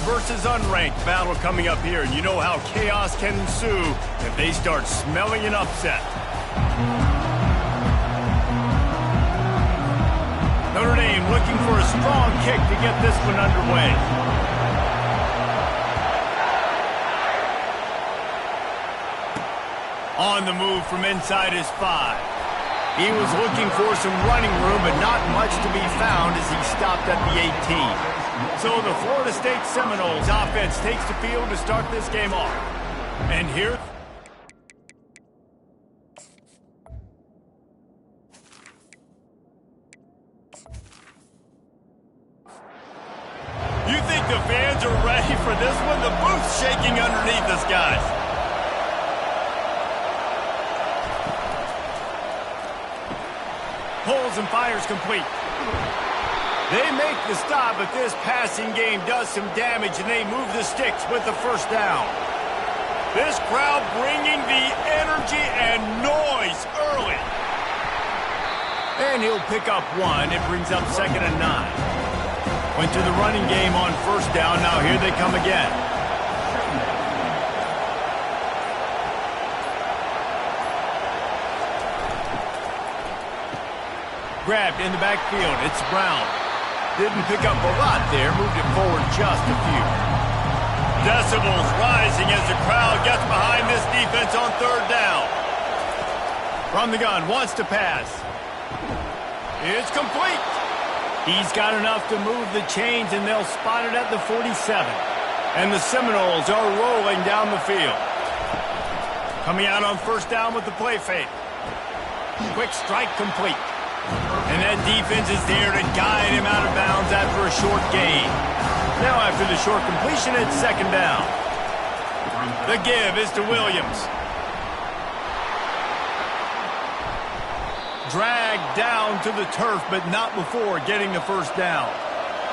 versus unranked battle coming up here, and you know how chaos can ensue if they start smelling an upset. Notre Dame looking for a strong kick to get this one underway. On the move from inside his 5. He was looking for some running room, but not much to be found as he stopped at the 18. So the Florida State Seminoles offense takes the field to start this game off. And here... You think the fans are ready for this one? The booth's shaking underneath us, guys. Pulls and fires complete. They make the stop, but this passing game does some damage, and they move the sticks with the first down. This crowd bringing the energy and noise early. And he'll pick up 1. It brings up 2nd and 9. Went to the running game on first down. Now here they come again. Grabbed in the backfield. It's Brown. Didn't pick up a lot there. Moved it forward just a few. Decibels rising as the crowd gets behind this defense on 3rd down. From the gun. Wants to pass. It's complete. He's got enough to move the chains, and they'll spot it at the 47. And the Seminoles are rolling down the field. Coming out on first down with the play fake. Quick strike complete. And that defense is there to guide him out of bounds after a short gain. Now after the short completion, it's 2nd down. The give is to Williams. Dragged down to the turf, but not before getting the first down.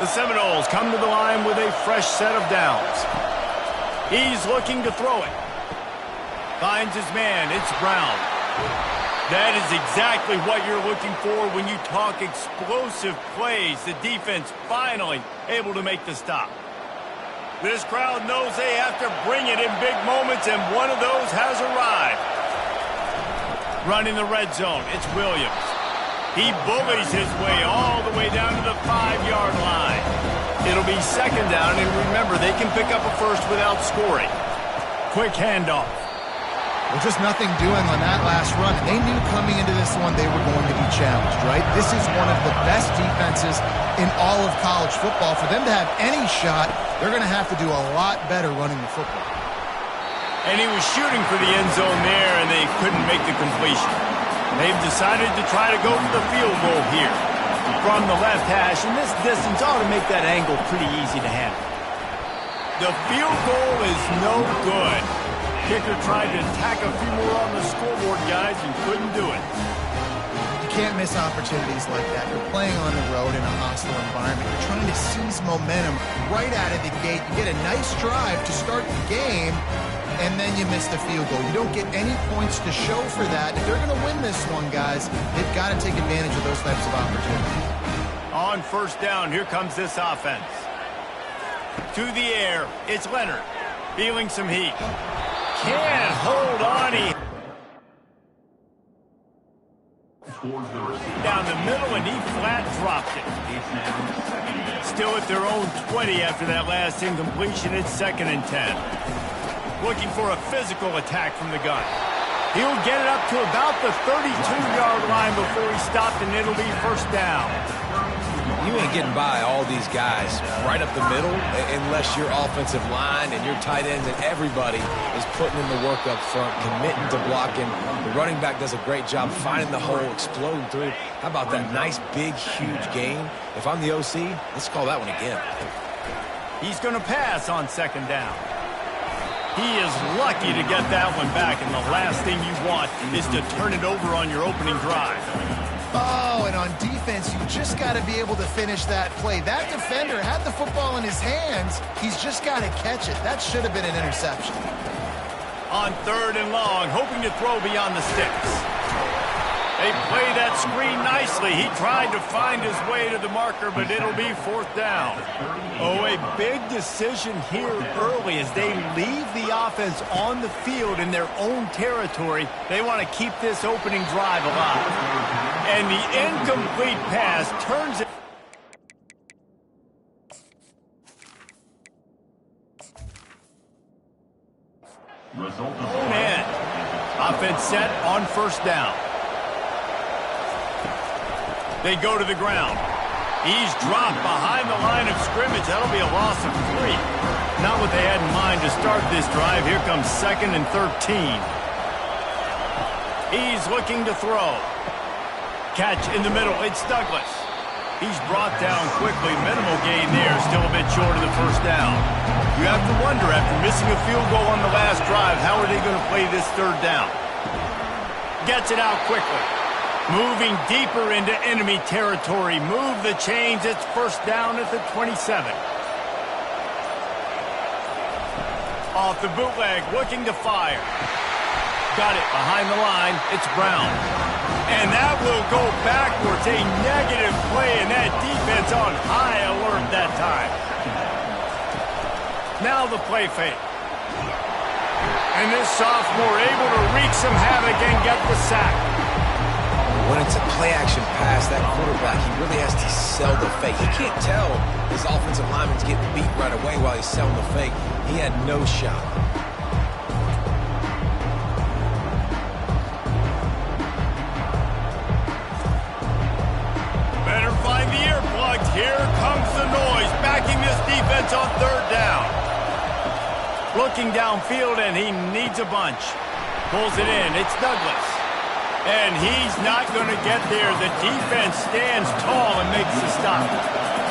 The Seminoles come to the line with a fresh set of downs. He's looking to throw it. Finds his man. It's Brown. That is exactly what you're looking for when you talk explosive plays. The defense finally able to make the stop. This crowd knows they have to bring it in big moments, and one of those has arrived. Running the red zone, it's Williams. He bullies his way all the way down to the 5-yard line. It'll be 2nd down, and remember, they can pick up a first without scoring. Quick handoff. Well, just nothing doing on that last run. They knew coming into this one they were going to be challenged, right? This is one of the best defenses in all of college football. For them to have any shot, they're going to have to do a lot better running the football. And he was shooting for the end zone there, and they couldn't make the completion. They've decided to try to go for the field goal here. From the left hash, and this distance ought to make that angle pretty easy to handle. The field goal is no good. Kicker tried to tack a few more on the scoreboard, guys, and couldn't do it. You can't miss opportunities like that. You're playing on the road in a hostile environment. You're trying to seize momentum right out of the gate. You get a nice drive to start the game, and then you miss the field goal. You don't get any points to show for that. If they're going to win this one, guys, they've got to take advantage of those types of opportunities. On first down, here comes this offense. To the air, it's Leonard. Feeling some heat. Can't hold on. Down the middle, and he flat dropped it. Still at their own 20 after that last incompletion. It's 2nd and 10. Looking for a physical attack from the gun. He'll get it up to about the 32-yard line before he stopped, and it'll be 1st down. You ain't getting by all these guys right up the middle unless your offensive line and your tight ends and everybody is putting in the work up front, committing to blocking. The running back does a great job finding the hole, exploding through. How about that nice, big, huge gain? If I'm the OC, let's call that one again. He's going to pass on 2nd down. He is lucky to get that one back, and the last thing you want is to turn it over on your opening drive. Oh, and on defense, you just got to be able to finish that play. That defender had the football in his hands. He's just got to catch it. That should have been an interception. On 3rd and long, hoping to throw beyond the sticks. They play that screen nicely. He tried to find his way to the marker, but it'll be 4th down. Oh, a big decision here early as they leave the offense on the field in their own territory. They want to keep this opening drive alive. And the incomplete pass turns it. And offense set on 1st down. They go to the ground. He's dropped behind the line of scrimmage. That'll be a loss of 3. Not what they had in mind to start this drive. Here comes 2nd and 13. He's looking to throw. Catch in the middle. It's Douglas. He's brought down quickly. Minimal gain there. Still a bit short of the 1st down. You have to wonder, after missing a field goal on the last drive, how are they going to play this 3rd down? Gets it out quickly. Moving deeper into enemy territory. Move the chains. It's 1st down at the 27. Off the bootleg, looking to fire. Got it behind the line. It's Brown. And that will go backwards. A negative play, and that defense on high alert that time. Now the play fake. And this sophomore able to wreak some havoc and get the sack. When it's a play-action pass, that quarterback, he really has to sell the fake. He can't tell his offensive lineman's getting beat right away while he's selling the fake. He had no shot. Better find the earplugs. Here comes the noise, backing this defense on 3rd down. Looking downfield, and he needs a bunch. Pulls it in. It's Douglas. And he's not going to get there. The defense stands tall and makes the stop.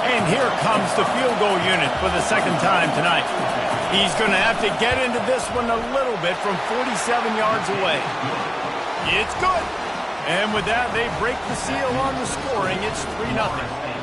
And here comes the field goal unit for the 2nd time tonight. He's going to have to get into this one a little bit from 47 yards away. It's good. And with that, they break the seal on the scoring. It's 3-0.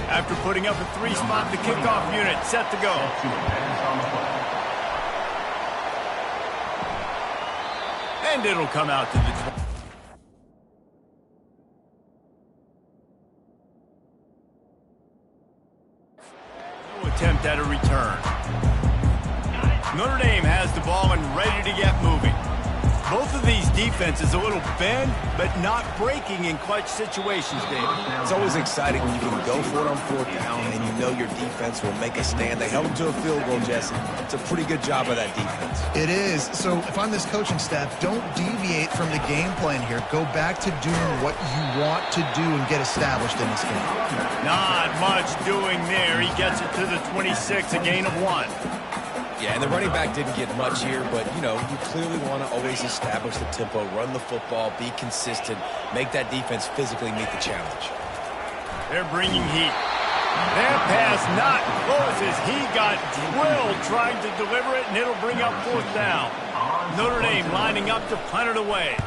After putting up a 3-spot, the kickoff unit set to go. And it'll come out to the 20. No attempt at a return. Notre Dame has the ball and ready to get moving. Both of these defenses a little bend, but not breaking in clutch situations, David. It's always exciting when you can go for it on 4th down and you know your defense will make a stand. They held them to a field goal, Jesse. It's a pretty good job of that defense. It is. So if I'm this coaching staff, don't deviate from the game plan here. Go back to doing what you want to do and get established in this game. Not much doing there. He gets it to the 26, a gain of 1. Yeah, and the running back didn't get much here, but, you know, you clearly want to always establish the tempo, run the football, be consistent, make that defense physically meet the challenge. They're bringing heat. That pass not close as he got drilled trying to deliver it, and it'll bring up 4th down. Notre Dame lining up to punt it away.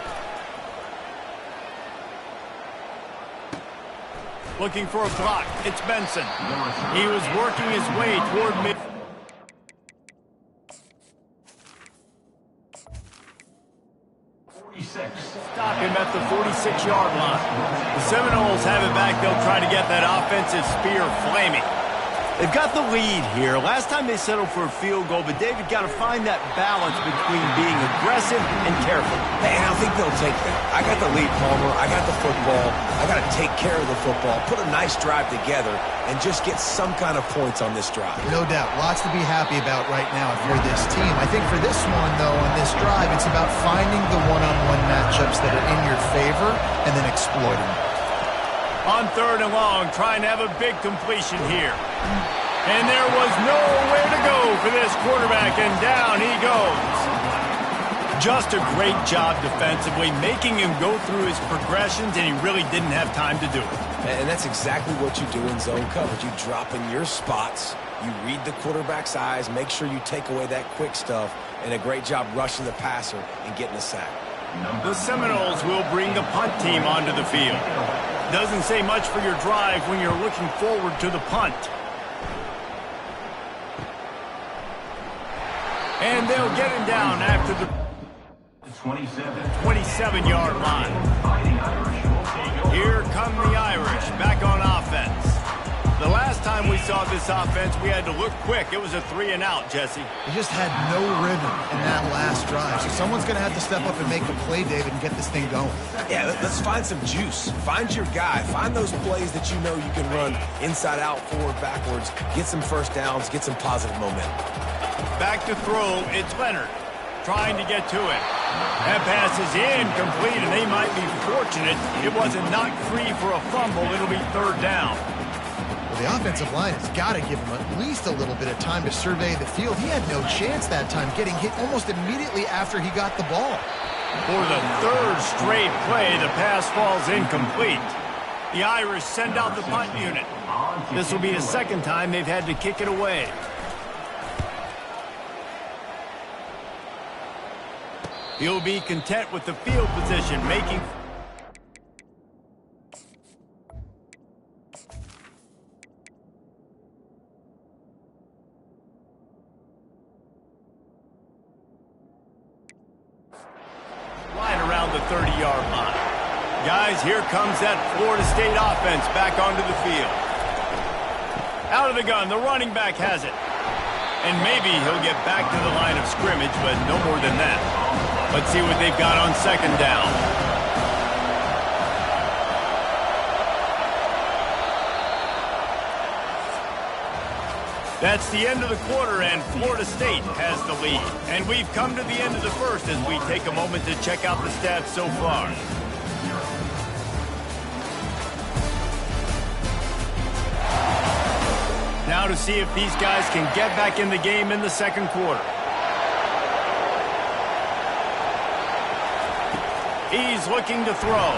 Looking for a block. It's Benson. He was working his way toward mid. Stop him at the 46-yard line. The Seminoles have it back. They'll try to get that offensive spear flaming. They've got the lead here. Last time they settled for a field goal, but David got to find that balance between being aggressive and careful. And I think they'll take that. I got the lead, Palmer. I got the football. I got to take care of the football, put a nice drive together, and just get some kind of points on this drive. No doubt. Lots to be happy about right now if you're this team. I think for this one, though, on this drive, it's about finding the one-on-one matchups that are in your favor and then exploiting them. On 3rd and long, trying to have a big completion here. And there was nowhere to go for this quarterback, and down he goes. Just a great job defensively, making him go through his progressions, and he really didn't have time to do it. And that's exactly what you do in zone coverage. You drop in your spots, You read the quarterback's eyes, make sure you take away that quick stuff, and a great job rushing the passer and getting the sack. The Seminoles will bring the punt team onto the field. Doesn't say much for your drive when you're looking forward to the punt. And they'll get him down after the 27-yard line. Here come the Irish back on offense. The last time we saw this offense, we had to look quick. It was a 3-and-out, Jesse. They just had no rhythm in that last drive. So someone's going to have to step up and make a play, David, and get this thing going. Yeah, let's find some juice. Find your guy. Find those plays that you know you can run inside out, forward, backwards. Get some first downs. Get some positive momentum. Back to throw. It's Leonard trying to get to it. That pass is incomplete, and they might be fortunate it wasn't knocked free for a fumble. It'll be third down. The offensive line has got to give him at least a little bit of time to survey the field. He had no chance that time, getting hit almost immediately after he got the ball. For the third straight play, the pass falls incomplete. The Irish send out the punt unit. This will be the second time they've had to kick it away. He'll be content with the field position, making... the 30-yard line. Guys, here comes that Florida State offense back onto the field. Out of the gun, the running back has it. And maybe he'll get back to the line of scrimmage, but no more than that. Let's see what they've got on second down. That's the end of the quarter, and Florida State has the lead. And we've come to the end of the first as we take a moment to check out the stats so far. Now to see if these guys can get back in the game in the second quarter. He's looking to throw.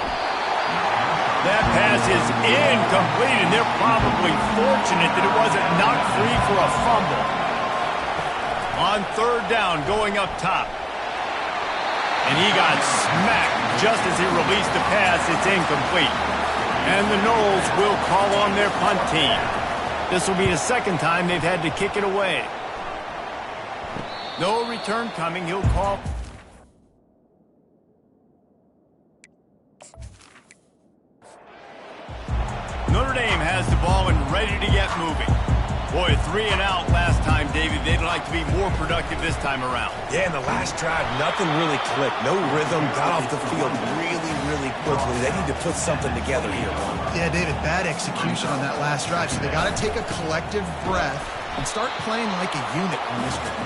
That pass is incomplete, and they're probably fortunate that it wasn't knocked free for a fumble. On third down, going up top. And he got smacked just as he released the pass. It's incomplete. And the Noles will call on their punt team. This will be the second time they've had to kick it away. No return coming. He'll call... Notre Dame has the ball and ready to get moving. Boy, 3-and-out last time, David. They'd like to be more productive this time around. Yeah, in the last drive, nothing really clicked. No rhythm, got off the field really quickly. They need to put something together here, Ron. Yeah, David, bad execution on that last drive. So they got to take a collective breath and start playing like a unit on this one.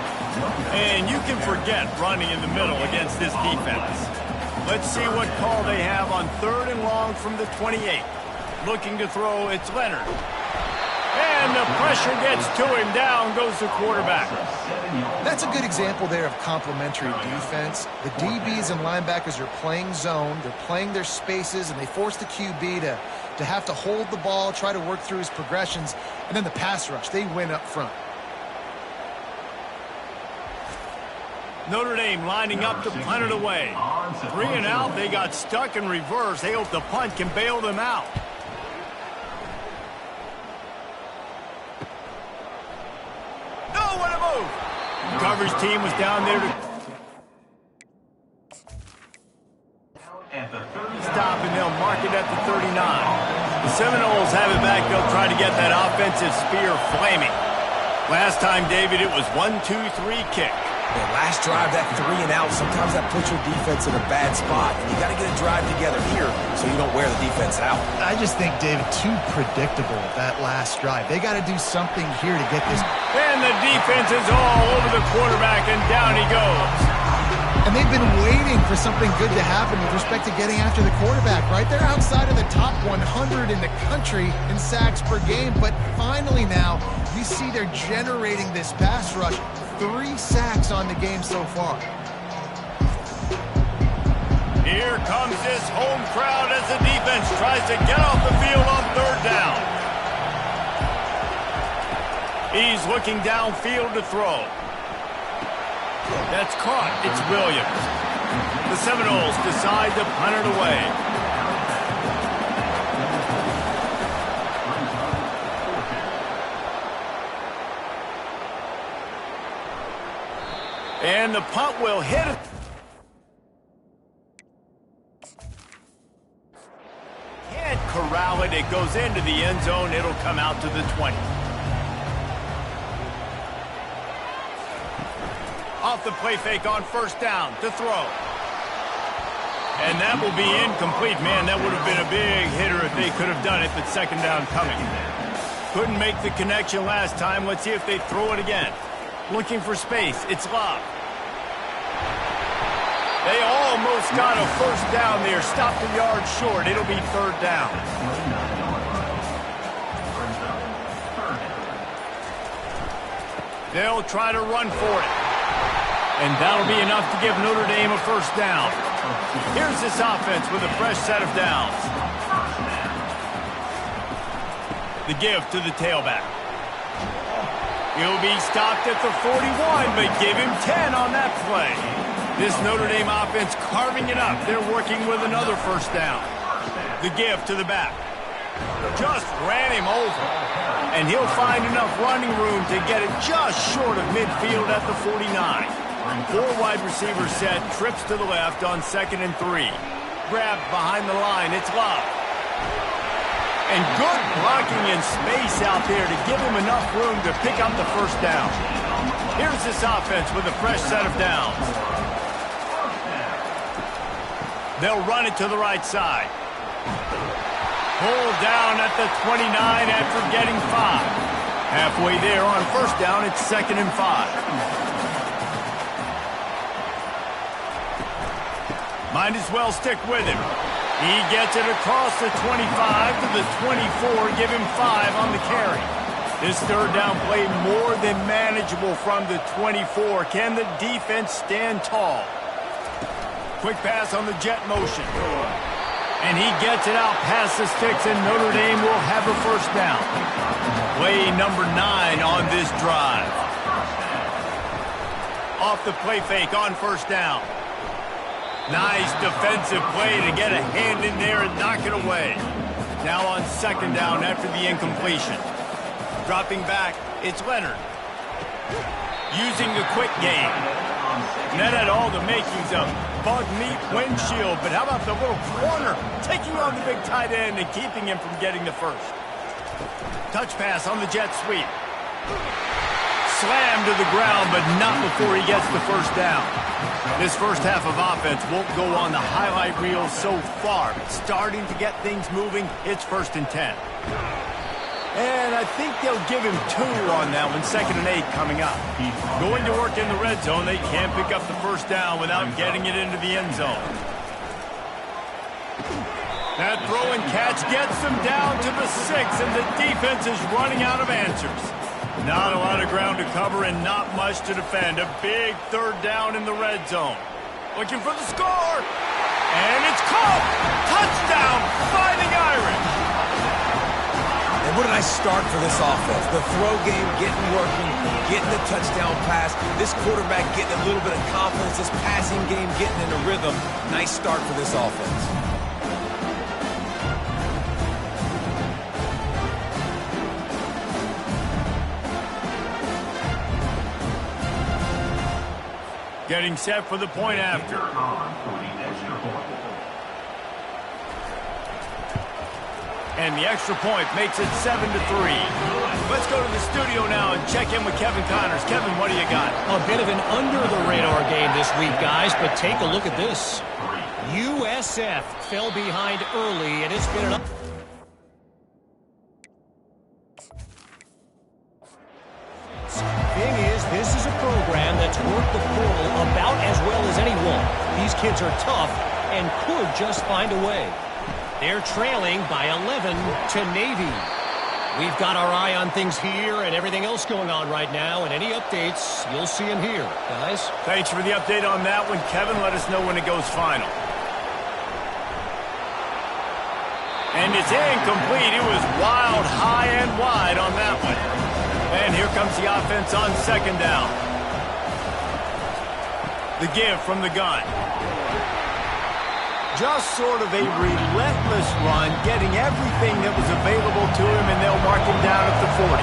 And you can forget running in the middle against this defense. Let's see what call they have on third and long from the 28. Looking to throw, it's Leonard. And the pressure gets to him. Down goes the quarterback. That's a good example there of complementary defense. The DBs and linebackers are playing zone. They're playing their spaces, and they force the QB to have to hold the ball, try to work through his progressions. And then the pass rush, they win up front. Notre Dame lining up to punt it away. 3-and-out, they got stuck in reverse. They hope the punt can bail them out. What a move! The coverage team was down there to stop, and they'll mark it at the 39. The Seminoles have it back. They'll try to get that offensive spear flaming. Last time, David, it was 1-2-3 kick. And last drive, that 3-and-out, sometimes that puts your defense in a bad spot. And you got to get a drive together here so you don't wear the defense out. I just think, David, too predictable that last drive. They got to do something here to get this. And the defense is all over the quarterback, and down he goes. And they've been waiting for something good to happen with respect to getting after the quarterback, right? They're outside of the top 100 in the country in sacks per game, but finally now you see they're generating this pass rush. 3 sacks on the game so far. Here comes this home crowd as the defense tries to get off the field on third down. He's looking downfield to throw. That's caught. It's Williams. The Seminoles decide to punt it away. And the punt will hit it. Can't corral it. It goes into the end zone. It'll come out to the 20. Off the play fake on first down to throw. And that will be incomplete. Man, that would have been a big hitter if they could have done it, but second down coming. Couldn't make the connection last time. Let's see if they throw it again. Looking for space. It's Love. They almost got a first down there. Stopped a yard short. It'll be third down. They'll try to run for it. And that'll be enough to give Notre Dame a first down. Here's this offense with a fresh set of downs. The give to the tailback. He'll be stopped at the 41, but give him 10 on that play. This Notre Dame offense carving it up. They're working with another first down. The give to the back. Just ran him over. And he'll find enough running room to get it just short of midfield at the 49. 4 wide receivers set, trips to the left on 2nd and 3. Grabbed behind the line, it's Love. And good blocking in space out there to give him enough room to pick up the first down. Here's this offense with a fresh set of downs. They'll run it to the right side. Pulled down at the 29 after getting 5. Halfway there on first down, it's 2nd and 5. Might as well stick with him. He gets it across the 25 to the 24, give him 5 on the carry. This third down play more than manageable from the 24. Can the defense stand tall? Quick pass on the jet motion. And he gets it out past the sticks, and Notre Dame will have a first down. Play number 9 on this drive. Off the play fake on first down. Nice defensive play to get a hand in there and knock it away. Now on second down after the incompletion. Dropping back, it's Leonard. Using the quick game. That had all the makings of bug meat windshield, but how about the little corner taking on the big tight end and keeping him from getting the first. Touch pass on the jet sweep. Slammed to the ground, but not before he gets the first down. This first half of offense won't go on the highlight reel so far, but starting to get things moving, it's 1st and 10. And I think they'll give him 2 on that one, 2nd and 8 coming up. Going to work in the red zone, they can't pick up the first down without getting it into the end zone. That throw and catch gets them down to the 6, and the defense is running out of answers. Not a lot of ground to cover and not much to defend. A big third down in the red zone. Looking for the score. And it's caught. Touchdown, Fighting Irish. And what did I start for this offense? The throw game getting working, getting the touchdown pass. This quarterback getting a little bit of confidence. This passing game getting in a rhythm. Nice start for this offense. Getting set for the point after. And the extra point makes it 7-3. Let's go to the studio now and check in with Kevin Connors. Kevin, what do you got? A bit of an under-the-radar game this week, guys, but take a look at this. USF fell behind early, and it's been an... Thing is, this is a program that's worked the portal about as well as anyone. These kids are tough and could just find a way. They're trailing by 11 to Navy. We've got our eye on things here and everything else going on right now, and any updates, you'll see them here. Guys? Thanks for the update on that one, Kevin. Let us know when it goes final. And it's incomplete. It was wild, high and wide on that one. And here comes the offense on second down. The give from the gun. Just sort of a relentless run, getting everything that was available to him, and they'll mark him down at the 40.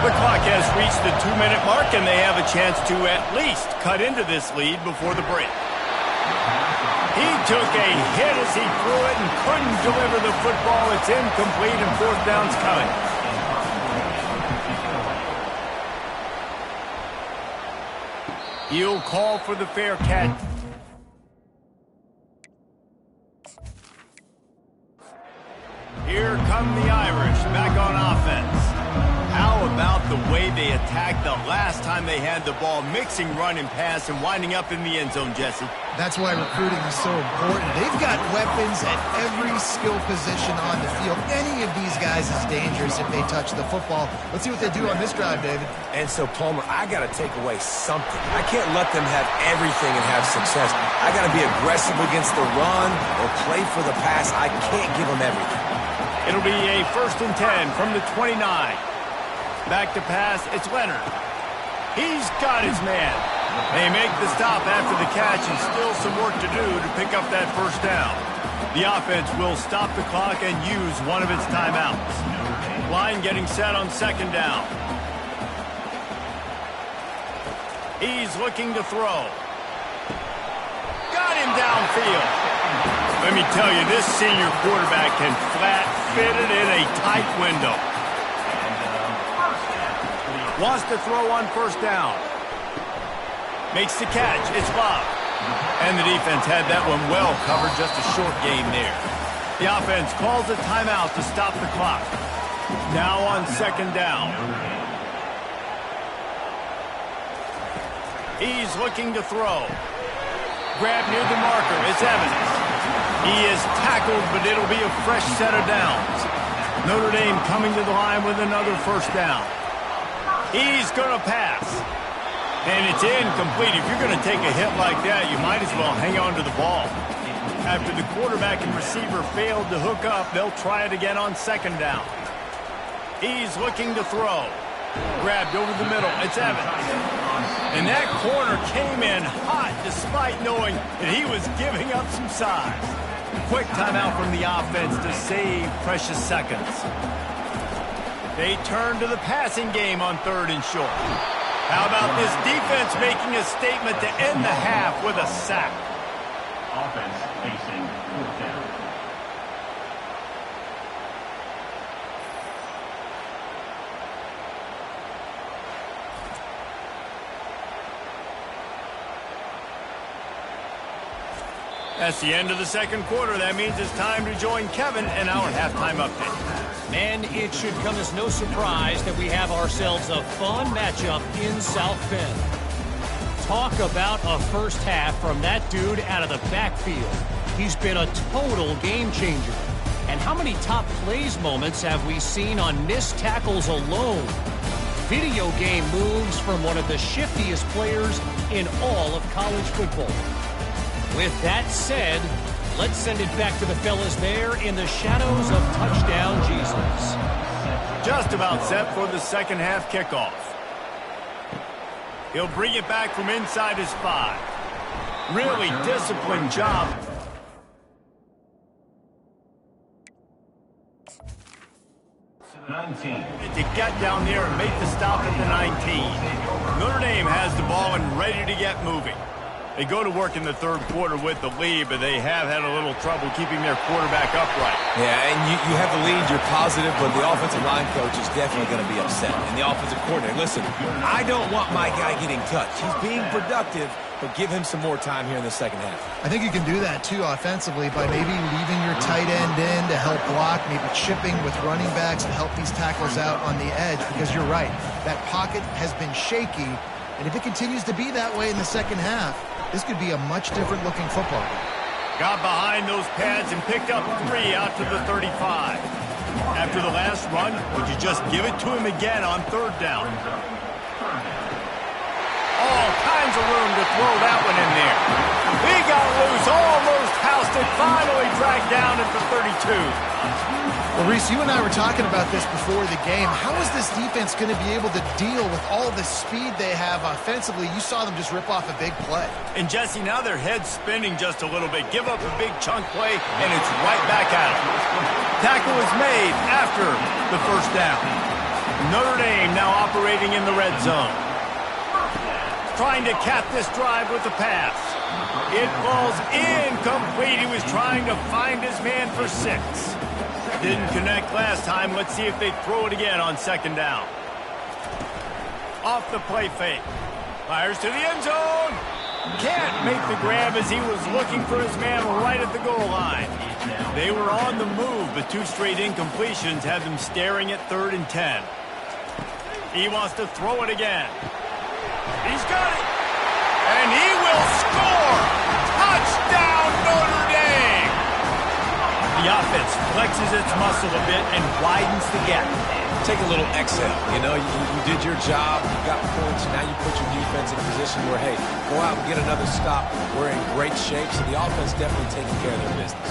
The clock has reached the 2-minute mark, and they have a chance to at least cut into this lead before the break. He took a hit as he threw it and couldn't deliver the football. It's incomplete, and fourth down's coming. He'll call for the fair catch. Here come the Irish back on offense. How about the way they attacked the last time they had the ball, mixing run and pass and winding up in the end zone, Jesse? That's why recruiting is so important. They've got weapons at every skill position on the field. Any of these guys is dangerous if they touch the football. Let's see what they do on this drive, David. And so, Palmer, I got to take away something. I can't let them have everything and have success. I got to be aggressive against the run or play for the pass. I can't give them everything. It'll be a 1st and 10 from the 29. Back to pass, it's Leonard. He's got his man. They make the stop after the catch, and still some work to do to pick up that first down. The offense will stop the clock and use one of its timeouts. Line getting set on second down. He's looking to throw. Got him downfield. Let me tell you, this senior quarterback can flat fit it in a tight window. Wants to throw on first down. Makes the catch. It's Love. And the defense had that one well covered. Just a short game there. The offense calls a timeout to stop the clock. Now on second down. He's looking to throw. Grab near the marker. It's Evans. He is tackled, but it'll be a fresh set of downs. Notre Dame coming to the line with another first down. He's going to pass. And it's incomplete. If you're going to take a hit like that, you might as well hang on to the ball. After the quarterback and receiver failed to hook up, they'll try it again on second down. He's looking to throw. Grabbed over the middle. It's Evans. And that corner came in hot despite knowing that he was giving up some size. Quick timeout from the offense to save precious seconds. They turn to the passing game on 3rd and short. How about this defense making a statement to end the half with a sack? Offense facing 4th down. That's the end of the second quarter. That means it's time to join Kevin in our halftime update. And it should come as no surprise that we have ourselves a fun matchup in South Bend. Talk about a first half from that dude out of the backfield. He's been a total game changer. And how many top plays moments have we seen on missed tackles alone? Video game moves from one of the shiftiest players in all of college football. With that said, let's send it back to the fellas there in the shadows of touchdown Jesus. Just about set for the second half kickoff. He'll bring it back from inside his 5. Really disciplined job. To get down there and make the stop at the 19. Notre Dame has the ball and ready to get moving. They go to work in the third quarter with the lead, but they have had a little trouble keeping their quarterback upright. Yeah, and you have the lead, you're positive, but the offensive line coach is definitely going to be upset. And the offensive coordinator, listen, I don't want my guy getting touched. He's being productive, but give him some more time here in the second half. I think you can do that, too, offensively, by maybe leaving your tight end in to help block, maybe chipping with running backs to help these tackles out on the edge, because you're right. That pocket has been shaky, and if it continues to be that way in the second half, this could be a much different looking football. Got behind those pads and picked up 3 out to the 35. After the last run, would you just give it to him again on 3rd down? All kinds of room to throw that one in there. He got loose, almost housed it, finally dragged down at the 32. Well, Reese, you and I were talking about this before the game. How is this defense going to be able to deal with all the speed they have offensively? You saw them just rip off a big play. And, Jesse, now their head's spinning just a little bit. Give up a big chunk play, and it's right back at them. Tackle is made after the first down. Notre Dame now operating in the red zone. Trying to cap this drive with the pass. It falls incomplete. He was trying to find his man for 6. Didn't connect last time. Let's see if they throw it again on second down. Off the play fake. Fires to the end zone. Can't make the grab as he was looking for his man right at the goal line. They were on the move, but 2 straight incompletions had them staring at 3rd and 10. He wants to throw it again. He's got it. And he will score. Touchdown, Notre Dame. The offense flexes its muscle a bit and widens the gap. Take a little exhale. You know, you did your job, you got points, now you put your defense in a position where, hey, go out and get another stop. We're in great shape, so the offense definitely taking care of their business.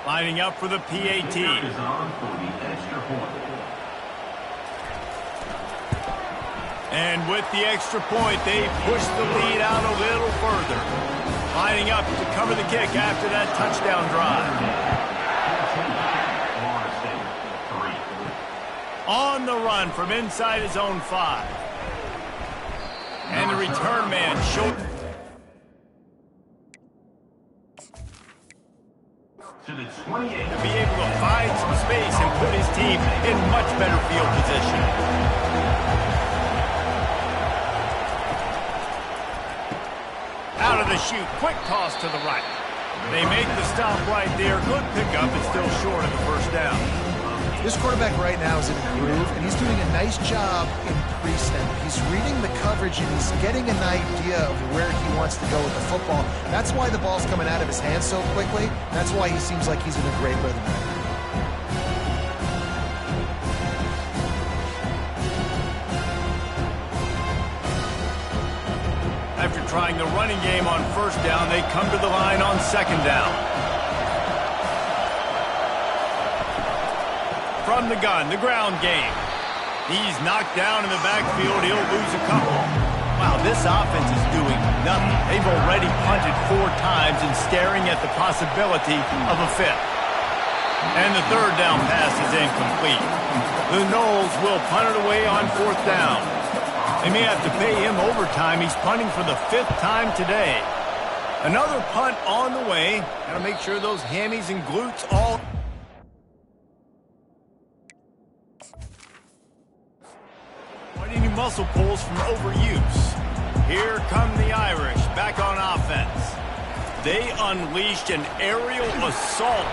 Lining up for the PAT. Is on for the extra point. And with the extra point, they push the lead out a little further. Lining up to cover the kick after that touchdown drive. On the run from inside his own 5. And the return man showed. To the 28. To be able to find some space and put his team in much better field position. Out of the chute, quick toss to the right. They make the stop right there. Good pickup, but still short of the first down. This quarterback right now is in a groove, and he's doing a nice job in pre-snap. He's reading the coverage, and he's getting an idea of where he wants to go with the football. That's why the ball's coming out of his hands so quickly. That's why he seems like he's in a great rhythm. After trying the running game on first down, they come to the line on second down. From the gun, the ground game. He's knocked down in the backfield. He'll lose a couple. Wow, this offense is doing nothing. They've already punted 4 times and staring at the possibility of a 5th. And the third down pass is incomplete. The Noles will punt it away on 4th down. They may have to pay him overtime. He's punting for the 5th time today. Another punt on the way. Got to make sure those hammies and glutes all... Any muscle pulls from overuse. Here come the Irish back on offense. They unleashed an aerial assault.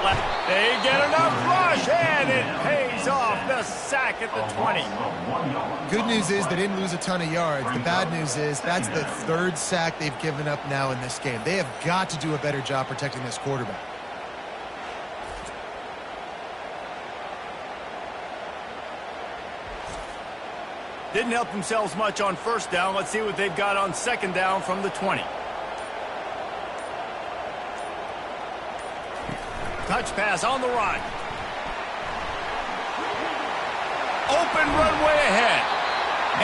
They get enough rush, and it pays off. The sack at the 20. Good news is they didn't lose a ton of yards. The bad news is that's the 3rd sack they've given up now in this game. They have got to do a better job protecting this quarterback. Didn't help themselves much on first down. Let's see what they've got on second down from the 20. Touch pass on the run. Open runway ahead.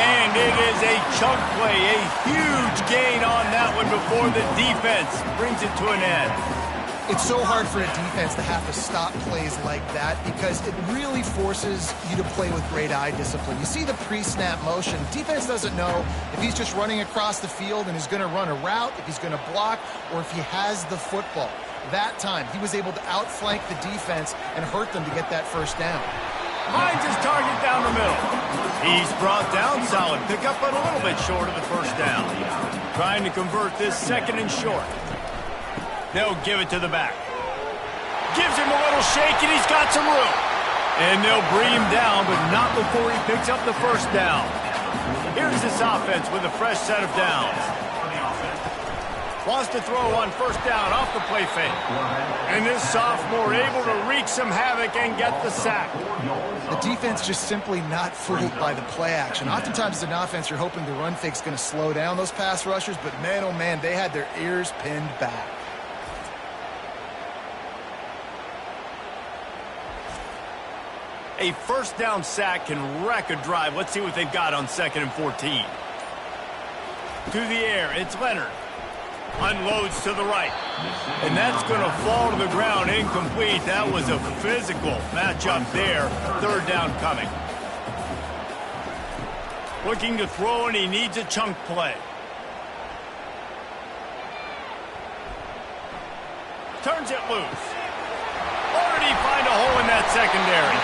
And it is a chunk play, a huge gain on that one before the defense brings it to an end. It's so hard for a defense to have to stop plays like that because it really forces you to play with great eye discipline. You see the pre-snap motion. Defense doesn't know if he's just running across the field and is going to run a route, if he's going to block, or if he has the football. That time, he was able to outflank the defense and hurt them to get that first down. Finds his target down the middle. He's brought down, solid pickup, but a little bit short of the first down. Trying to convert this second and short. They'll give it to the back. Gives him a little shake, and he's got some room. And they'll bring him down, but not before he picks up the first down. Here's this offense with a fresh set of downs. Wants to throw on first down off the play fake. And this sophomore able to wreak some havoc and get the sack. The defense just simply not fooled by the play action. Oftentimes as an offense, you're hoping the run fake's going to slow down those pass rushers, but man, oh man, they had their ears pinned back. A first down sack can wreck a drive. Let's see what they've got on 2nd and 14. To the air, it's Leonard. Unloads to the right. And that's going to fall to the ground incomplete. That was a physical matchup there. 3rd down coming. Looking to throw, and he needs a chunk play. Turns it loose. Or did he find a hole in that secondary?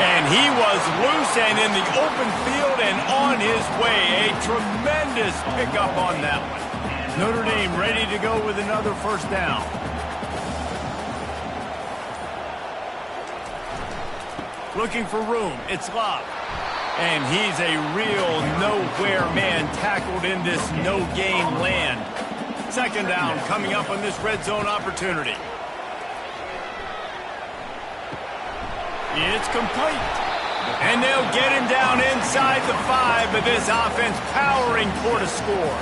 And he was loose and in the open field and on his way. A tremendous pickup on that one. Notre Dame ready to go with another first down. Looking for room. It's Love. And he's a real nowhere man tackled in this no-gain land. 2nd down coming up on this red zone opportunity. It's complete. And they'll get him down inside the 5, but this offense powering toward a score.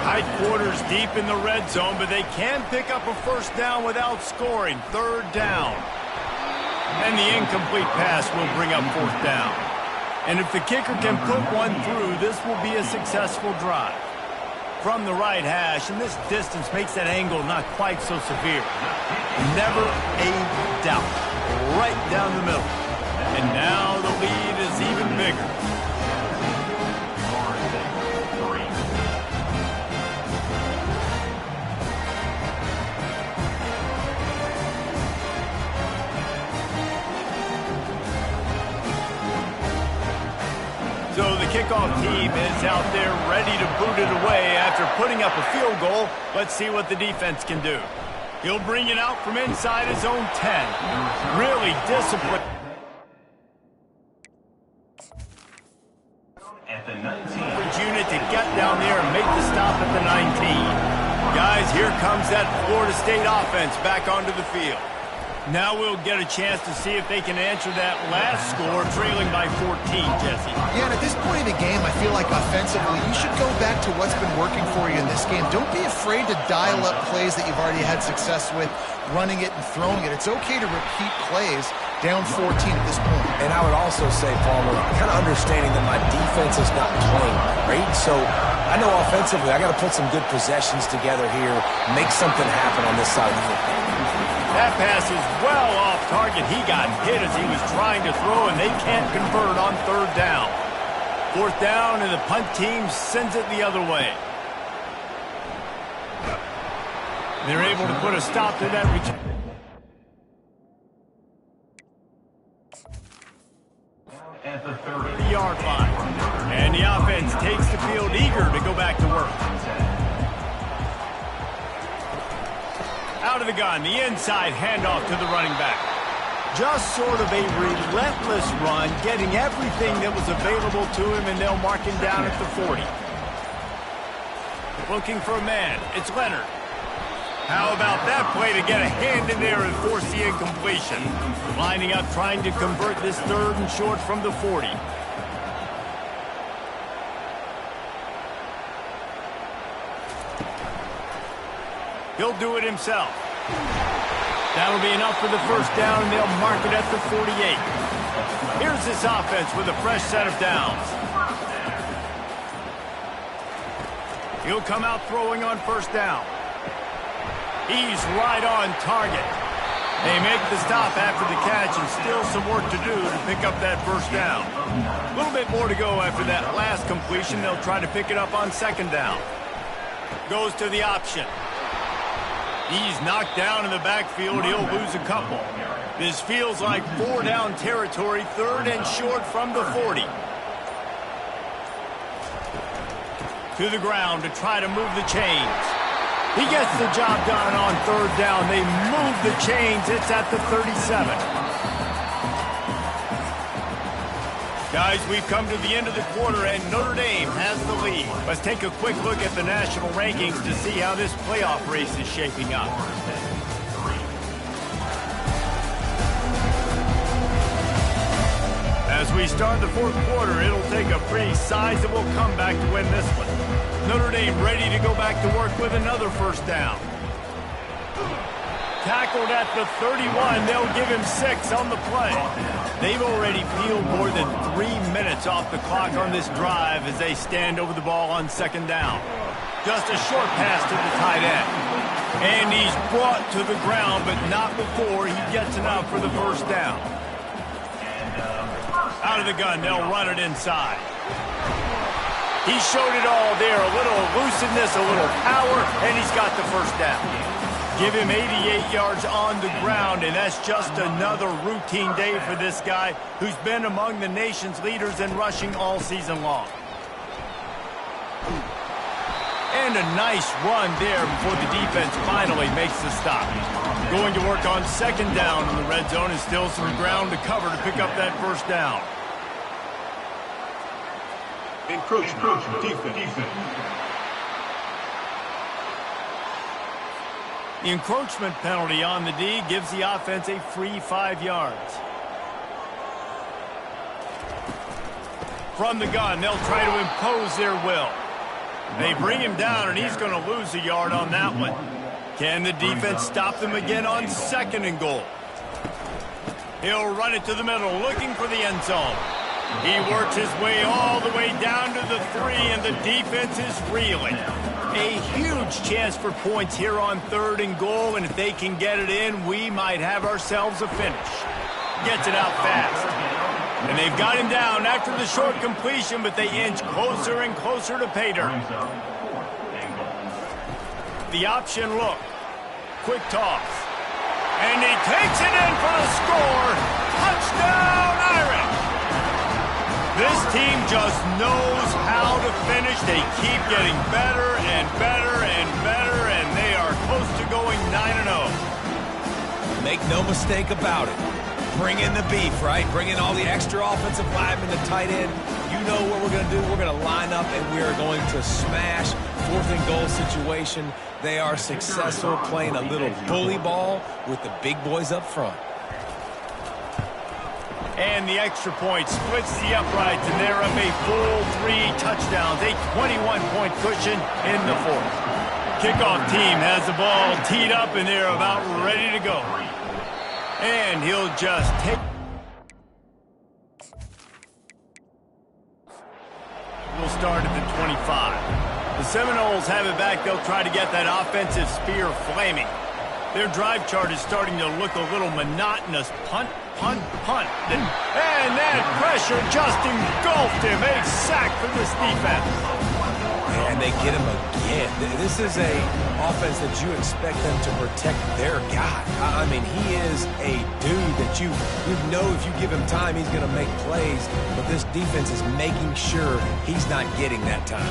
Tight quarters deep in the red zone, but they can pick up a first down without scoring. 3rd down. And the incomplete pass will bring up 4th down. And if the kicker can put one through, this will be a successful drive. From the right hash, and this distance makes that angle not quite so severe. Never a doubt. Right down the middle. And now the lead is even bigger. So the kickoff team is out there ready to boot it away after putting up a field goal. Let's see what the defense can do. He'll bring it out from inside his own 10. Really disciplined. At the 19. Unit to get down there and make the stop at the 19. Guys, here comes that Florida State offense back onto the field. Now we'll get a chance to see if they can answer that last score, trailing by 14, Jesse. Yeah, and at this point in the game, I feel like offensively, you should go back to what's been working for you in this game. Don't be afraid to dial up plays that you've already had success with, running it and throwing it. It's okay to repeat plays down 14 at this point. And I would also say, Palmer, kind of understanding that my defense is not playing great, so I know offensively I got to put some good possessions together here, make something happen on this side of the football. That pass is well off target. He got hit as he was trying to throw, and they can't convert on 3rd down. 4th down, and the punt team sends it the other way. They're able to put a stop to that return. At the 30-yard line. And the offense takes the field eager to go back to work. Out of the gun, the inside handoff to the running back. Just sort of a relentless run, getting everything that was available to him, and they'll mark him down at the 40. Looking for a man. It's Leonard. How about that play to get a hand in there and force the incompletion? Lining up, trying to convert this 3rd and short from the 40. He'll do it himself. That'll be enough for the first down, and they'll mark it at the 48. Here's this offense with a fresh set of downs. He'll come out throwing on first down. He's right on target. They make the stop after the catch, and still some work to do to pick up that first down. A little bit more to go after that last completion. They'll try to pick it up on 2nd down. Goes to the option. He's knocked down in the backfield. He'll lose a couple. This feels like 4-down territory, 3rd and short from the 40. To the ground to try to move the chains. He gets the job done on 3rd down. They move the chains. It's at the 37. Guys, we've come to the end of the quarter, and Notre Dame has the lead. Let's take a quick look at the national rankings to see how this playoff race is shaping up. As we start the fourth quarter, it'll take a pretty sizable comeback to win this one. Notre Dame ready to go back to work with another first down. Tackled at the 31, they'll give him 6 on the play. They've already peeled more than 3 minutes off the clock on this drive as they stand over the ball on second down. Just a short pass to the tight end. And he's brought to the ground, but not before he gets enough for the first down. Out of the gun, they'll run it inside. He showed it all there, a little elusiveness, a little power, and he's got the first down. Give him 88 yards on the ground, and that's just another routine day for this guy who's been among the nation's leaders in rushing all season long. And a nice run there before the defense finally makes the stop. Going to work on second down in the red zone, and still some ground to cover to pick up that first down. Encroachment. Defense. The encroachment penalty on the D gives the offense a free 5 yards. From the gun, they'll try to impose their will. They bring him down, and he's going to lose a yard on that one. Can the defense stop them again on second and goal? He'll run it to the middle, looking for the end zone. He works his way all the way down to the 3, and the defense is reeling. A huge chance for points here on third and goal, and if they can get it in, we might have ourselves a finish. Gets it out fast. And they've got him down after the short completion, but they inch closer and closer to pay dirt. The option look. Quick toss. And he takes it in for the score. Touchdown, Irish! This team just knows how to finish. They keep getting better and better and better, and they are close to going 9-0. Make no mistake about it. Bring in the beef, right? Bring in all the extra offensive linemen, the tight end. You know what we're going to do. We're going to line up, and we are going to smash fourth and goal situation. They are successful playing a little bully ball with the big boys up front. And the extra point splits the uprights, and they're up a full 3 touchdowns, a 21-point cushion in the fourth. Kickoff team has the ball teed up, and they're about ready to go. And he'll just take... We'll start at the 25. The Seminoles have it back. They'll try to get that offensive spear flaming. Their drive chart is starting to look a little monotonous. Punt, punt, punt. And that pressure just engulfed him. A sack for this defense. And they get him again. This is a offense that you expect them to protect their guy. I mean, he is a dude that you know if you give him time, he's going to make plays. But this defense is making sure he's not getting that time.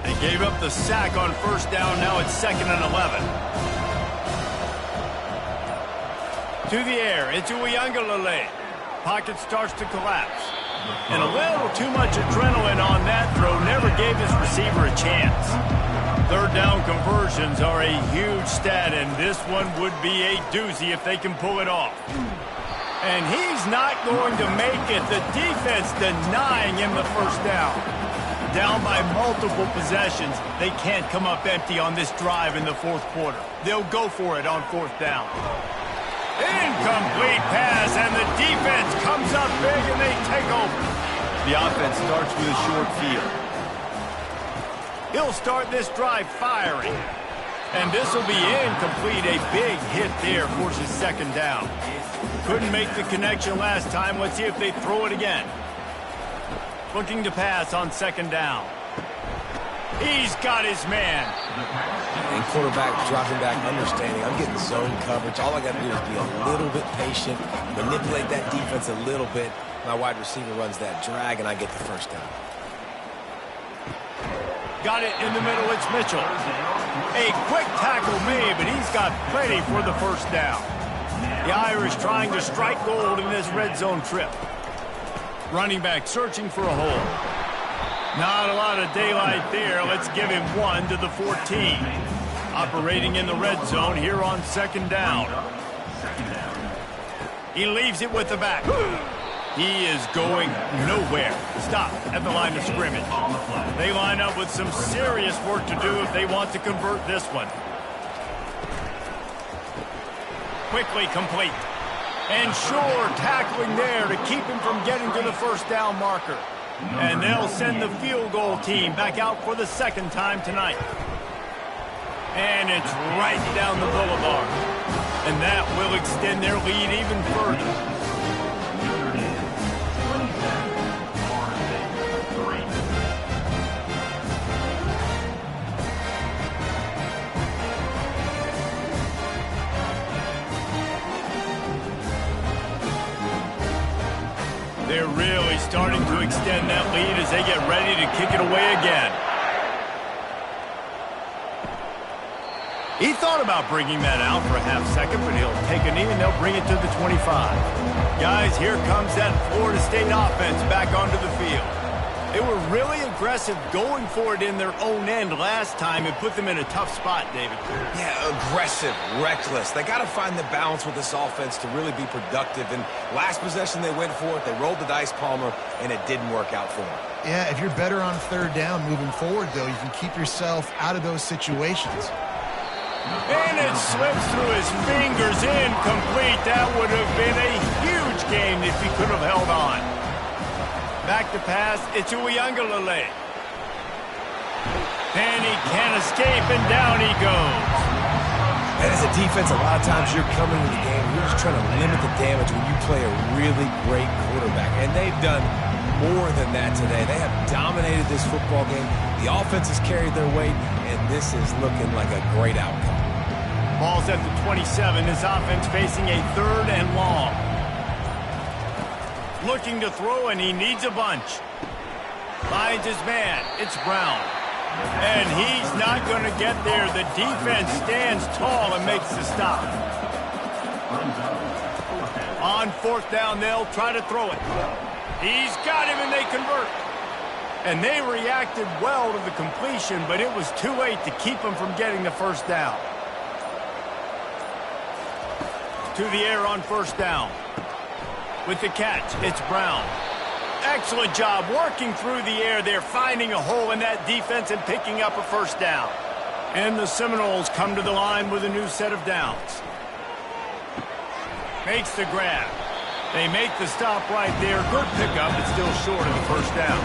They gave up the sack on first down. Now it's 2nd and 11. To the air, it's Uiagalelei. Pocket starts to collapse. And a little too much adrenaline on that throw never gave his receiver a chance. Third down conversions are a huge stat, and this one would be a doozy if they can pull it off. And he's not going to make it. The defense denying him the first down. Down by multiple possessions, they can't come up empty on this drive in the fourth quarter. They'll go for it on fourth down. Incomplete pass, and the defense comes up big, and they take over. The offense starts with a short field. He'll start this drive firing. And this will be incomplete. A big hit there forces second down. Couldn't make the connection last time. Let's see if they throw it again. Looking to pass on second down. He's got his man. And quarterback dropping back, understanding. I'm getting zone coverage. All I got to do is be a little bit patient, manipulate that defense a little bit. My wide receiver runs that drag, and I get the first down. Got it in the middle. It's Mitchell. A quick tackle made, but he's got plenty for the first down. The Irish trying to strike gold in this red zone trip. Running back searching for a hole. Not a lot of daylight there. Let's give him 1 to the 14. Operating in the red zone here on 2nd down. He leaves it with the back. He is going nowhere. Stop at the line of scrimmage. They line up with some serious work to do if they want to convert this one. Quickly complete. And sure, tackling there to keep him from getting to the 1st down marker. And they'll send the field goal team back out for the 2nd time tonight. And it's right down the boulevard. And that will extend their lead even further. They're really starting to extend that lead as they get ready to kick it away again. He thought about bringing that out for a half second, but he'll take a knee and they'll bring it to the 25. Guys, here comes that Florida State offense back onto the field. They were really aggressive going for it in their own end last time and put them in a tough spot, David. Yeah, aggressive, reckless. They got to find the balance with this offense to really be productive. And last possession they went for it, they rolled the dice, Palmer, and it didn't work out for them. Yeah, if you're better on 3rd down moving forward, though, you can keep yourself out of those situations. And it slips through his fingers, incomplete. That would have been a huge game if he could have held on. Back to pass, it's Uiagalelei. And he can't escape, and down he goes. And as a defense, a lot of times you're coming to the game, you're just trying to limit the damage when you play a really great quarterback. And they've done more than that today. They have dominated this football game. The offense has carried their weight, and this is looking like a great outcome. Ball's at the 27. His offense facing a 3rd and long. Looking to throw, and he needs a bunch. Finds his man. It's Brown. And he's not going to get there. The defense stands tall and makes the stop. On 4th down, they'll try to throw it. He's got him, and they convert. And they reacted well to the completion, but it was too late to keep him from getting the 1st down. To the air on 1st down. With the catch, it's Brown. Excellent job working through the air there, finding a hole in that defense and picking up a 1st down. And the Seminoles come to the line with a new set of downs. Makes the grab. They make the stop right there. Good pickup, but still short of the 1st down.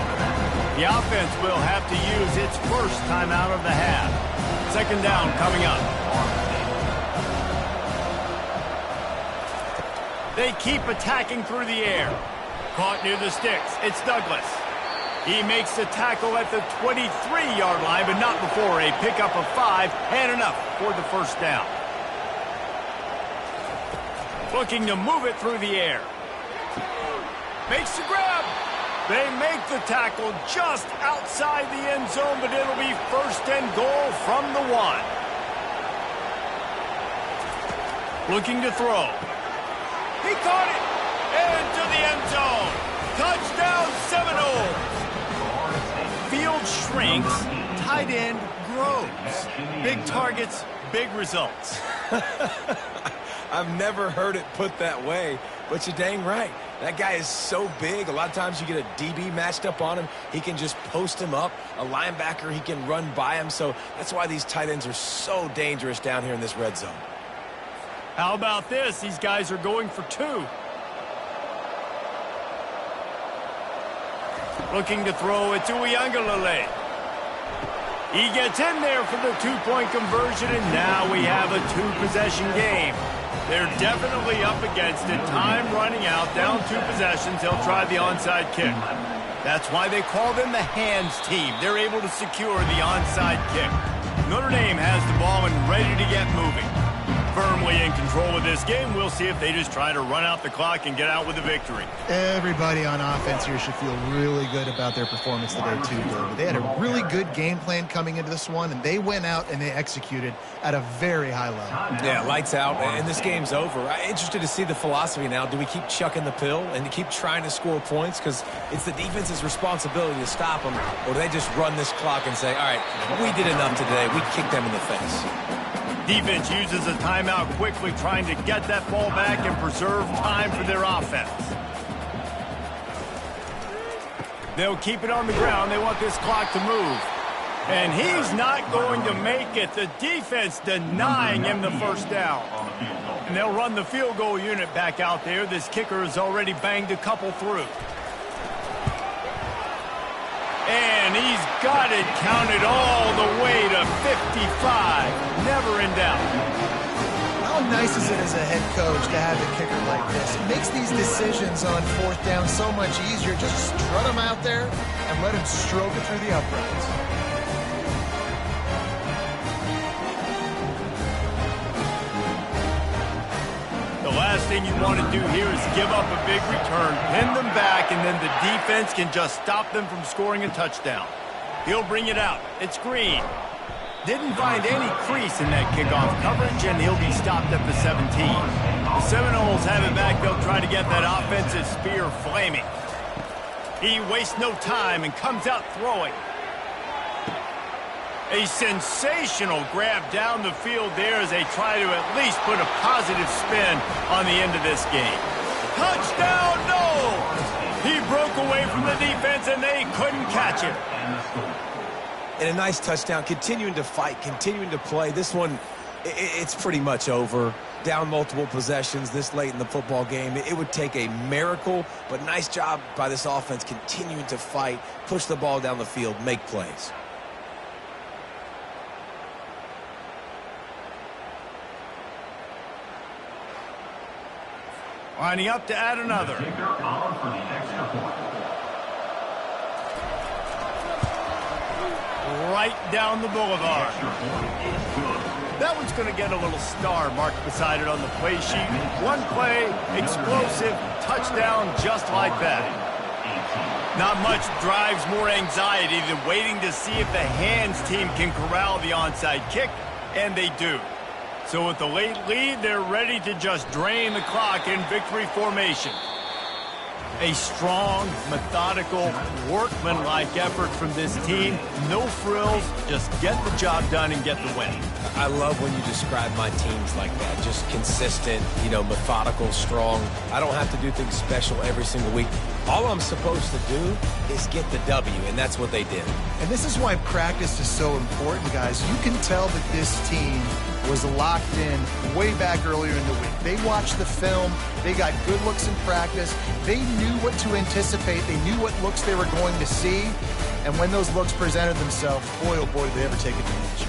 The offense will have to use its 1st timeout of the half. 2nd down coming up. They keep attacking through the air. Caught near the sticks. It's Douglas. He makes the tackle at the 23-yard line, but not before a pickup of 5 and enough for the 1st down. Looking to move it through the air. Makes the grab. They make the tackle just outside the end zone, but it'll be 1st and goal from the 1. Looking to throw. He caught it. Into the end zone. Touchdown, Seminoles. Field shrinks. Tight end grows. Big targets, big results. I've never heard it put that way, but you're dang right. That guy is so big. A lot of times you get a DB matched up on him. He can just post him up. A linebacker, he can run by him. So that's why these tight ends are so dangerous down here in this red zone. How about this? These guys are going for 2. Looking to throw it to Uiagalelei. He gets in there for the 2-point conversion, and now we have a 2-possession game. They're definitely up against it. Time running out, down 2 possessions. They'll try the onside kick. That's why they call them the hands team. They're able to secure the onside kick. Notre Dame has the ball and ready to get moving. firmly in control of this game. We'll see if they just try to run out the clock and get out with a victory. Everybody on offense here should feel really good about their performance today, too, David. They had a really good game plan coming into this one, and they went out and they executed at a very high level. Yeah, lights out, and this game's over. I'm interested to see the philosophy now. Do we keep chucking the pill and keep trying to score points? Because it's the defense's responsibility to stop them, or do they just run this clock and say, all right, we did enough today. We kicked them in the face. Defense uses a timeout quickly, trying to get that ball back and preserve time for their offense. They'll keep it on the ground. They want this clock to move. And he's not going to make it. The defense denying him the first down. And they'll run the field goal unit back out there. This kicker has already banged a couple through. And he's got it counted all the way to 55. Never in doubt. How nice is it as a head coach to have a kicker like this? It makes these decisions on fourth down so much easier. Just strut him out there and let him stroke it through the uprights. The last thing you want to do here is give up a big return, pin them back, and then the defense can just stop them from scoring a touchdown. He'll bring it out. It's Green. Didn't find any crease in that kickoff coverage, and he'll be stopped at the 17. The Seminoles have it back. They'll try to get that offensive spear flaming. He wastes no time and comes out throwing. A sensational grab down the field there as they try to at least put a positive spin on the end of this game. Touchdown, no! He broke away from the defense and they couldn't catch him. And a nice touchdown, continuing to fight, continuing to play. This one, it's pretty much over. Down multiple possessions this late in the football game. It would take a miracle, but nice job by this offense continuing to fight, push the ball down the field, make plays. Lining up to add another. Right down the boulevard. That one's going to get a little star marked beside it on the play sheet. One play, explosive, touchdown just like that. Not much drives more anxiety than waiting to see if the hands team can corral the onside kick, and they do. So with the late lead, they're ready to just drain the clock in victory formation. A strong, methodical, workman-like effort from this team. No frills, just get the job done and get the win. I love when you describe my teams like that. Just consistent, methodical, strong. I don't have to do things special every single week. All I'm supposed to do is get the W, and that's what they did. And this is why practice is so important, guys. You can tell that this team was locked in way back earlier in the week. They watched the film. They got good looks in practice. They knew what to anticipate. They knew what looks they were going to see. And when those looks presented themselves, boy, oh boy, did they ever take advantage.